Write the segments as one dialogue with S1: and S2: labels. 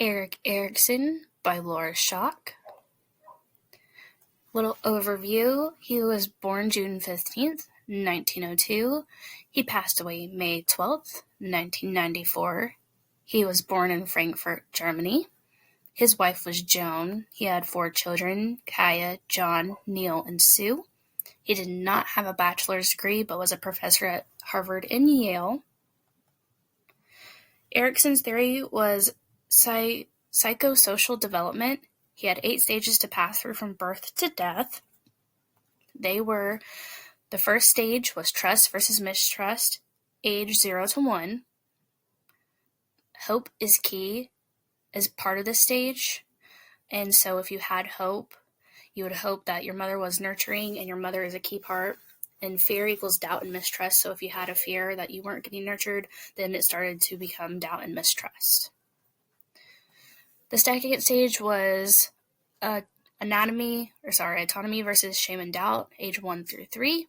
S1: Erik Erikson by Laura Schock. Little overview. He was born June 15th, 1902. He passed away May 12th, 1994. He was born in Frankfurt, Germany. His wife was Joan. He had 4 children, Kaya, John, Neil, and Sue. He did not have a bachelor's degree, but was a professor at Harvard and Yale. Erikson's theory was psychosocial development. He had 8 stages to pass through from birth to death. They were, the first stage was trust versus mistrust, age 0 to 1. Hope is key as part of this stage. And so if you had hope, you would hope that your mother was nurturing, and your mother is a key part. And fear equals doubt and mistrust. So if you had a fear that you weren't getting nurtured, then it started to become doubt and mistrust. The second stage was autonomy versus shame and doubt, age 1 through 3.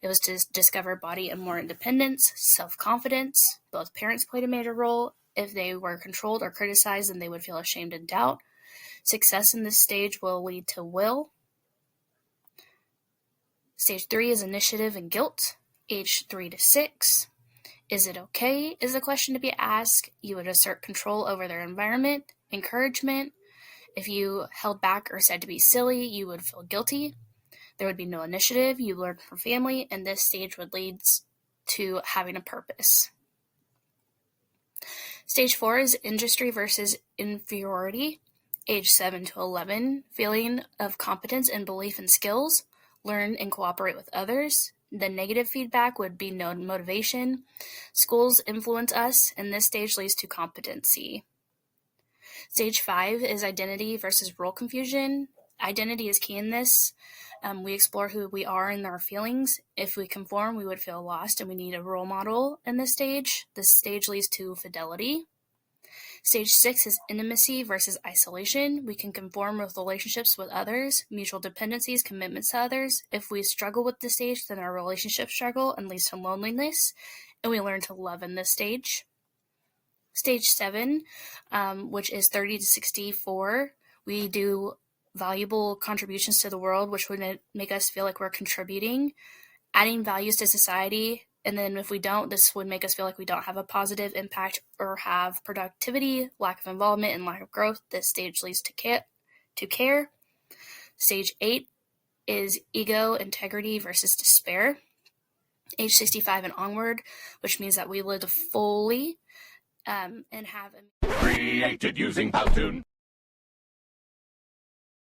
S1: It was to discover body and more independence, self-confidence. Both parents played a major role. If they were controlled or criticized, then they would feel ashamed and doubt. Success in this stage will lead to will. Stage 3 is initiative and guilt, age 3 to 6. Is it okay is the question to be asked. You would assert control over their environment. Encouragement. If you held back or said to be silly, you would feel guilty. There would be no initiative. You learn from family, and this stage would lead to having a purpose. Stage 4 is industry versus inferiority, age 7 to 11. Feeling of competence and belief in skills. Learn and cooperate with others. The negative feedback would be no motivation. Schools influence us, and this stage leads to competency. Stage 5 is identity versus role confusion. Identity is key in this. We explore who we are and our feelings. If we conform, we would feel lost, and we need a role model in this stage. This stage leads to fidelity. Stage 6 is intimacy versus isolation. We can conform with relationships with others, mutual dependencies, commitments to others. If we struggle with this stage, then our relationships struggle and leads to loneliness, and we learn to love in this stage. Stage 7, which is 30 to 64, we do valuable contributions to the world, which would make us feel like we're contributing, adding values to society. And then if we don't, this would make us feel like we don't have a positive impact or have productivity, lack of involvement, and lack of growth. This stage leads to care. Stage 8 is ego, integrity versus despair. Age 65 and onward, which means that we live fully and have...
S2: Created using Powtoon.